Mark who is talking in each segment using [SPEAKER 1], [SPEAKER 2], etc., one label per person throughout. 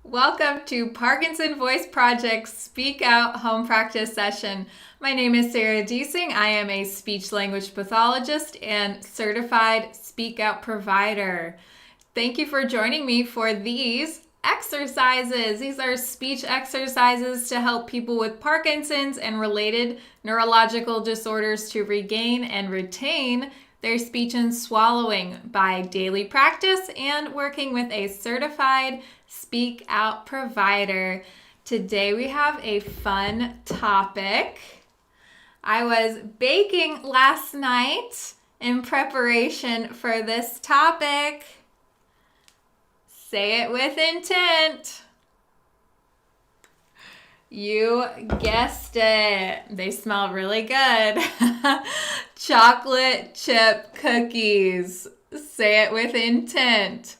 [SPEAKER 1] Welcome to Parkinson Voice Project's Speak Out Home Practice Session. My name is Sarah Deasing. I am a speech language pathologist and certified Speak Out provider. Thank you for joining me for these exercises. These are speech exercises to help people with Parkinson's and related neurological disorders to regain and retain their speech and swallowing by daily practice and working with a certified Speak Out provider. Today we have a fun topic. I was baking last night in preparation for this topic. Say it with intent. You guessed it. They smell really good. Chocolate chip cookies. Say it with intent.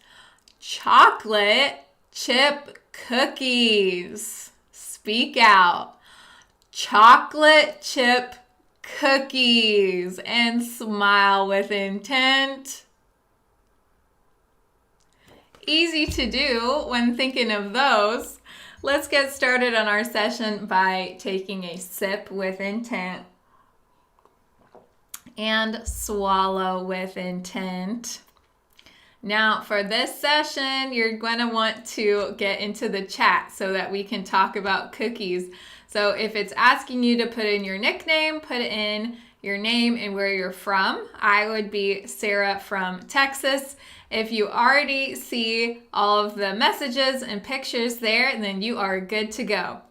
[SPEAKER 1] Chocolate chip cookies. Speak out. Chocolate chip cookies. And smile with intent. Easy to do when thinking of those. Let's get started on our session by taking a sip with intent and swallow with intent. Now, for this session, you're going to want to get into the chat so that we can talk about cookies. So if it's asking you to put in your nickname, put in your name and where you're from. I would be Sarah from Texas. If you already see all of the messages and pictures there, then you are good to go.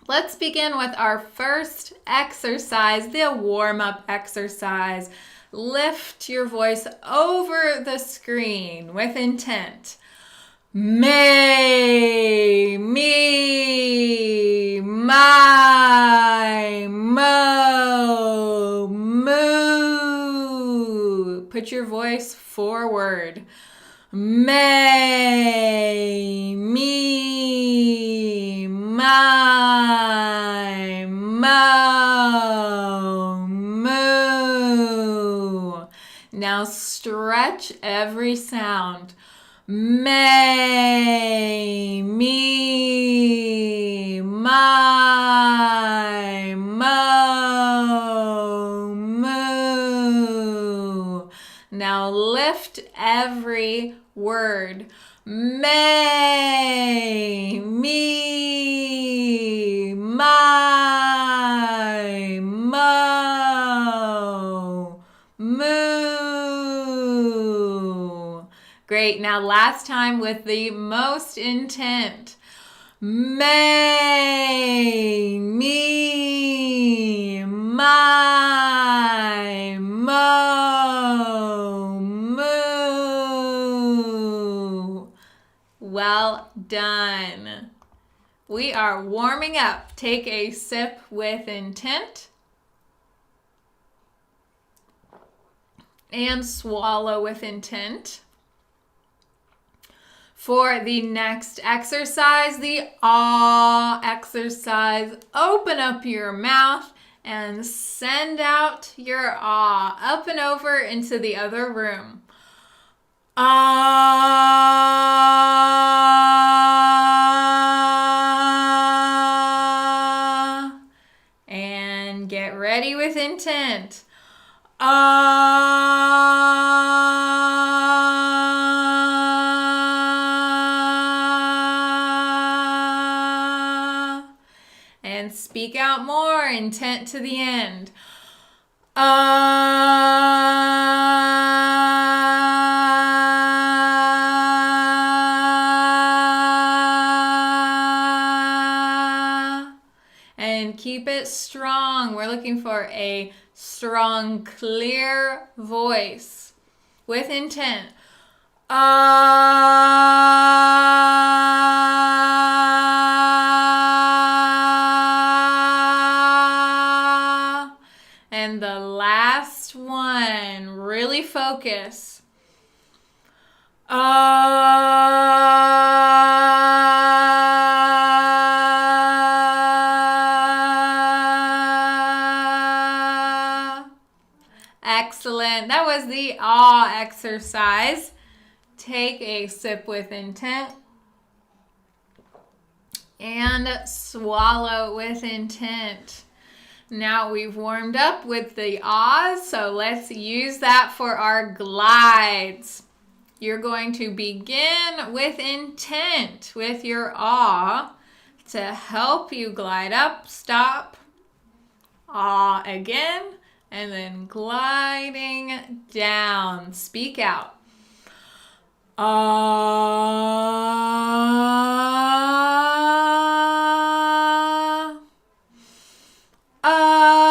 [SPEAKER 1] Let's begin with our first exercise, the warm-up exercise. Lift your voice over the screen with intent. May, me, my, mo, moo. Put your voice forward. May, me, my, mo, moo. Now stretch every sound. May, me, my, mo, moo. Now lift every word. May, me, my, mo, moo. Great. Now last time with the most intent. May, me, my, mo, moo. Well done. We are warming up. Take a sip with intent and swallow with intent. For the next exercise, the ah exercise, open up your mouth and send out your ah up and over into the other room. Ah. And get ready with intent. And speak out more, intent to the end. And keep it strong. We're looking for a strong, clear voice with intent. And the last one, really focus. Excellent. That was the ah exercise. Take a sip with intent And swallow with intent. Now we've warmed up with the ahs, so let's use that for our glides. You're going to begin with intent with your ah to help you glide up, stop, ah again, and then gliding down. Speak out. Ah. Ah.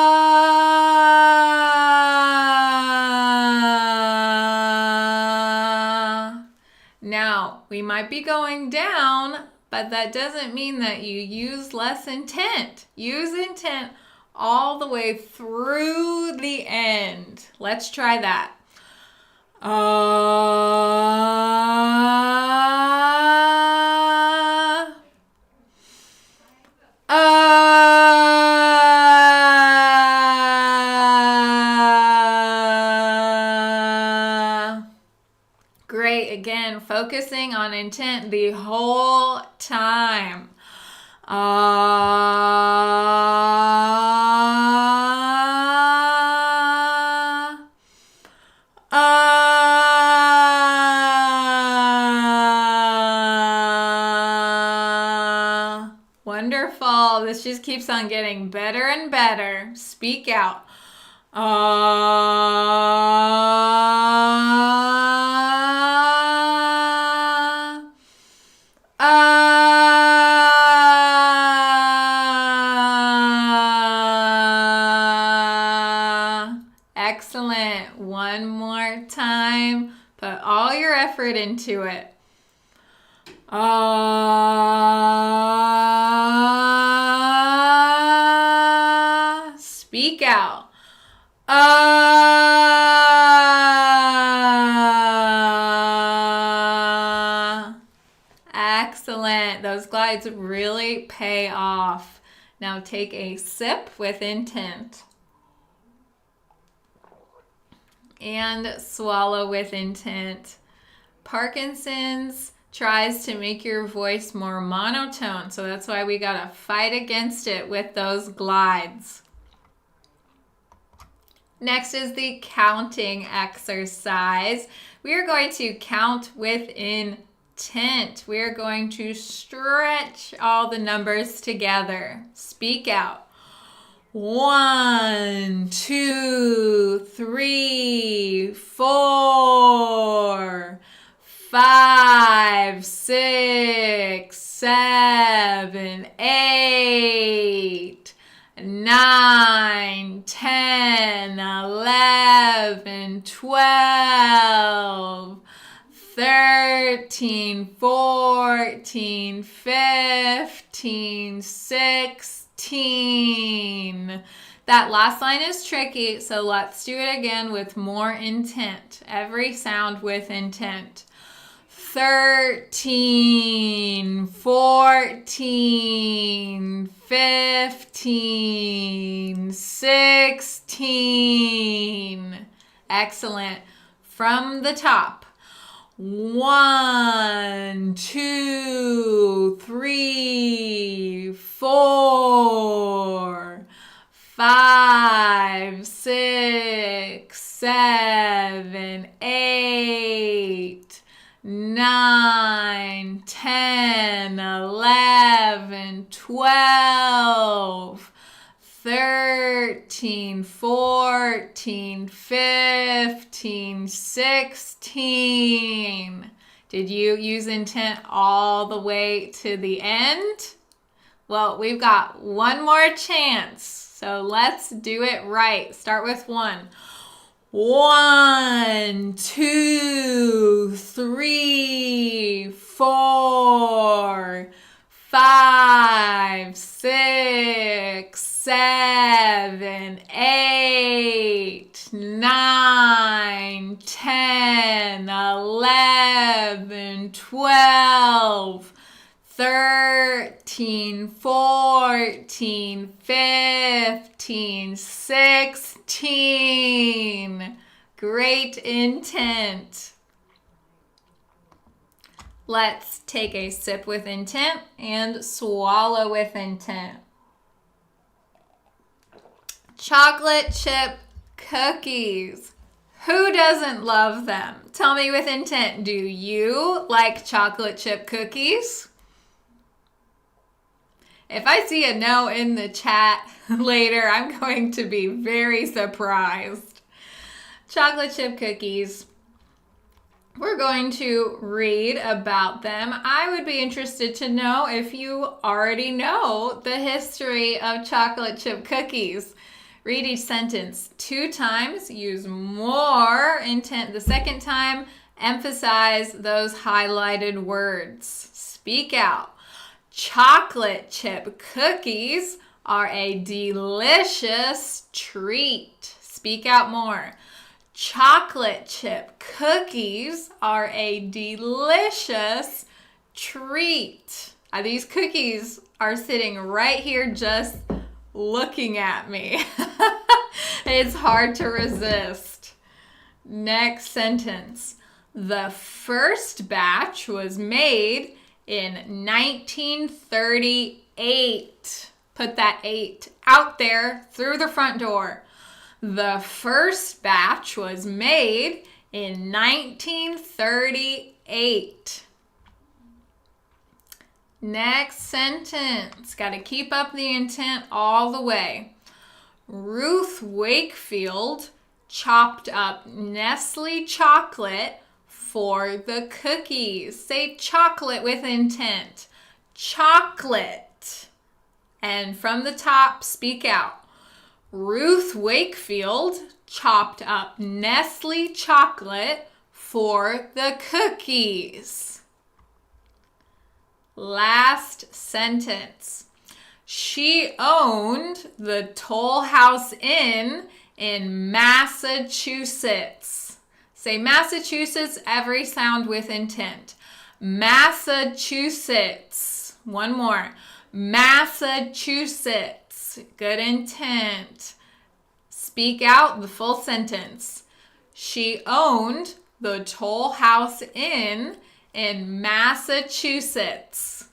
[SPEAKER 1] Now, we might be going down, but that doesn't mean that you use less intent. Use intent all the way through the end. Let's try that. Great. Again, focusing on intent the whole time. Wonderful. This just keeps on getting better and better. Speak out. Excellent. One more time. Put all your effort into it. Speak out. Excellent. Those glides really pay off. Now take a sip with intent. And swallow with intent. Parkinson's tries to make your voice more monotone, so that's why we gotta fight against it with those glides. Next is the counting exercise. We are going to count with intent. We are going to stretch all the numbers together. Speak out. 1, 2, 3, 4, 5, 6, 7, 8, 9, 10, 11, 12, 13, 14, 15, 16. That last line is tricky, so let's do it again with more intent. Every sound with intent. 13, 14, 15, 16. Excellent. From the top. 1, 2, 3, 4, 5, 6, 7, 8, 9, 10, 11, 12, 13, 14, 15, 16. Did you use intent all the way to the end? Well, we've got one more chance, so let's do it right. Start with 1. 1, 2, 3, 4, 5, 6, 7, 8, 9, 10, 11, 12, 13, 14, 15, 16. Great intent. Let's take a sip with intent and swallow with intent. Chocolate chip cookies. Who doesn't love them? Tell me with intent, do you like chocolate chip cookies? If I see a no in the chat later, I'm going to be very surprised. Chocolate chip cookies. We're going to read about them. I would be interested to know if you already know the history of chocolate chip cookies. Read each sentence 2 times, use more intent the second time, emphasize those highlighted words. Speak out. Chocolate chip cookies are a delicious treat. Speak out more. Chocolate chip cookies are a delicious treat. These cookies are sitting right here just looking at me. It's hard to resist. Next sentence. The first batch was made in 1938. Put that 8 out there through the front door. The first batch was made in 1938. Next sentence. Got to keep up the intent all the way. Ruth Wakefield chopped up Nestle chocolate for the cookies. Say chocolate with intent. Chocolate. And from the top, speak out. Ruth Wakefield chopped up Nestle chocolate for the cookies. Last sentence. She owned the Toll House Inn in Massachusetts. Say Massachusetts, every sound with intent. Massachusetts. One more. Massachusetts. Good intent. Speak out the full sentence. She owned the Toll House Inn in Massachusetts.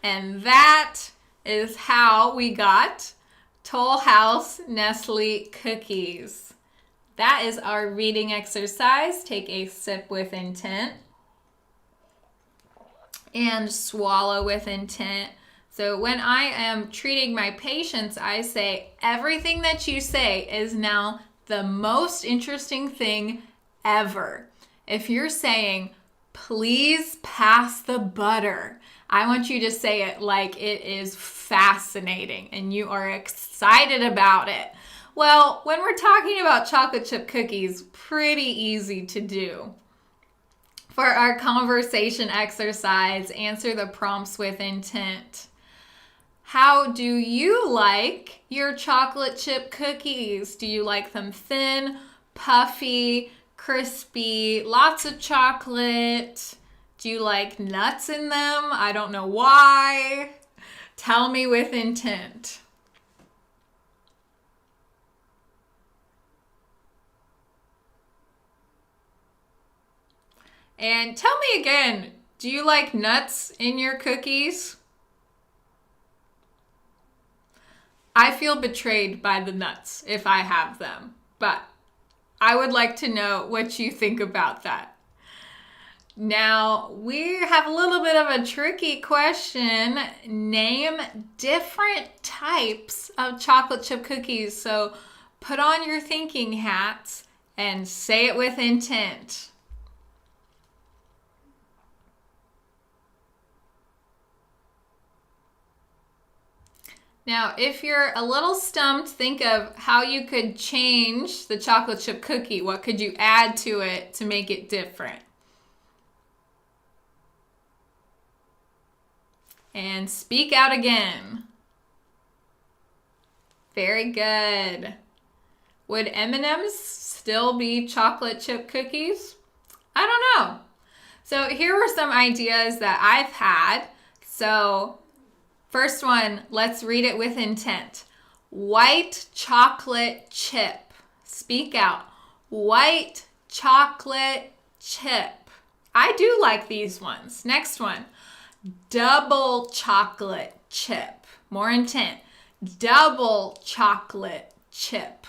[SPEAKER 1] And that is how we got Toll House Nestle cookies. That is our reading exercise. Take a sip with intent and swallow with intent. So when I am treating my patients, I say, everything that you say is now the most interesting thing ever. If you're saying, please pass the butter, I want you to say it like it is fascinating and you are excited about it. Well, when we're talking about chocolate chip cookies, pretty easy to do. For our conversation exercise, answer the prompts with intent. How do you like your chocolate chip cookies? Do you like them thin, puffy, crispy, lots of chocolate? Do you like nuts in them? I don't know why. Tell me with intent. And tell me again, do you like nuts in your cookies? I feel betrayed by the nuts if I have them, but I would like to know what you think about that. Now, we have a little bit of a tricky question. Name different types of chocolate chip cookies. So put on your thinking hats and say it with intent. Now, if you're a little stumped, think of how you could change the chocolate chip cookie. What could you add to it to make it different? And speak out again. Very good. Would M&Ms still be chocolate chip cookies? I don't know. So here were some ideas that I've had. So first one, let's read it with intent. White chocolate chip. Speak out. White chocolate chip. I do like these ones. Next one, double chocolate chip. More intent. Double chocolate chip.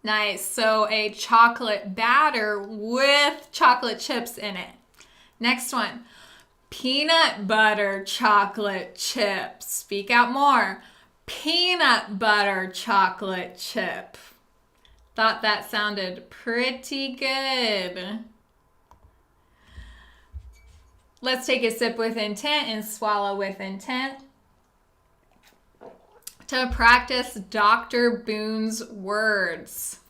[SPEAKER 1] Nice. So a chocolate batter with chocolate chips in it. Next one, peanut butter chocolate chip. Speak out more. Peanut butter chocolate chip. Thought that sounded pretty good. Let's take a sip with intent and swallow with intent. To practice Dr. Boone's words.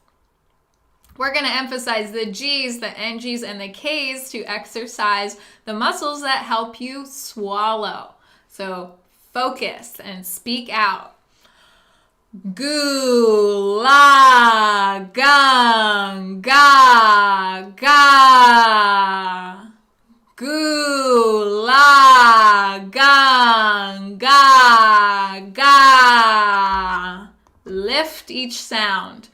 [SPEAKER 1] We're going to emphasize the G's, the NG's, and the K's to exercise the muscles that help you swallow. So focus and speak out. Goo, la, gung, ga, ga. Goo, la, gung, ga, ga. Lift each sound.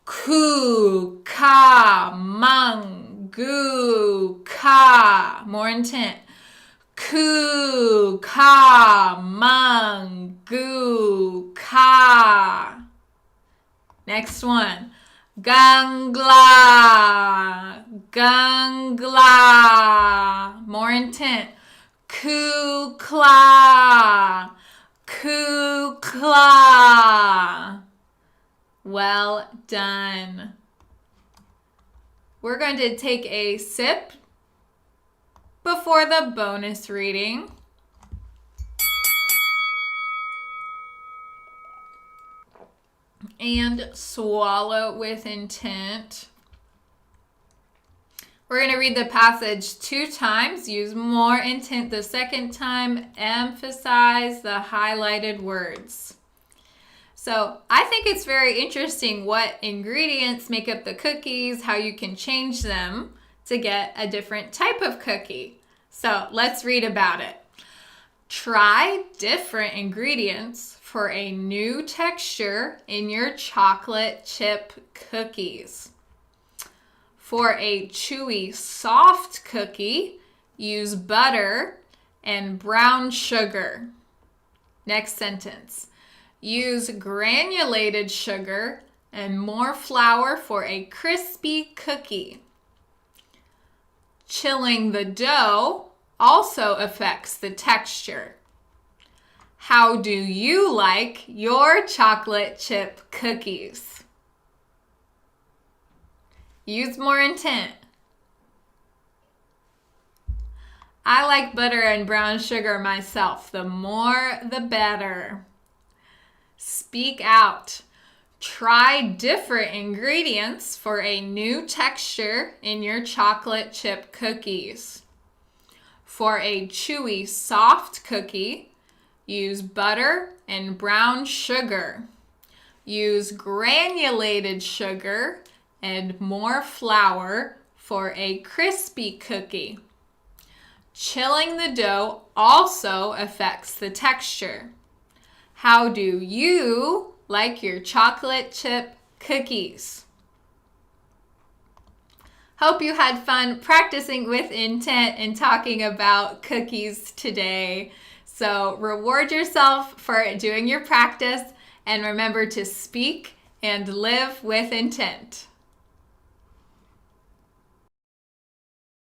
[SPEAKER 1] Ku, ka, mung, goo, ka. More intent. Ku, ka, mung, goo, ka. Next one. Gungla, gungla. More intent. Ku, kla, ku, kla. Well done. We're going to take a sip before the bonus reading. And swallow with intent. We're going to read the passage 2 times. Use more intent the second time. Emphasize the highlighted words. So I think it's very interesting what ingredients make up the cookies, how you can change them to get a different type of cookie. So let's read about it. Try different ingredients for a new texture in your chocolate chip cookies. For a chewy, soft cookie, use butter and brown sugar. Next sentence. Use granulated sugar and more flour for a crispy cookie. Chilling the dough also affects the texture. How do you like your chocolate chip cookies? Use more intent. I like butter and brown sugar myself. The more, the better. Speak out. Try different ingredients for a new texture in your chocolate chip cookies. For a chewy, soft cookie, use butter and brown sugar. Use granulated sugar and more flour for a crispy cookie. Chilling the dough also affects the texture. How do you like your chocolate chip cookies? Hope you had fun practicing with intent and talking about cookies today. So reward yourself for doing your practice and remember to speak and live with intent.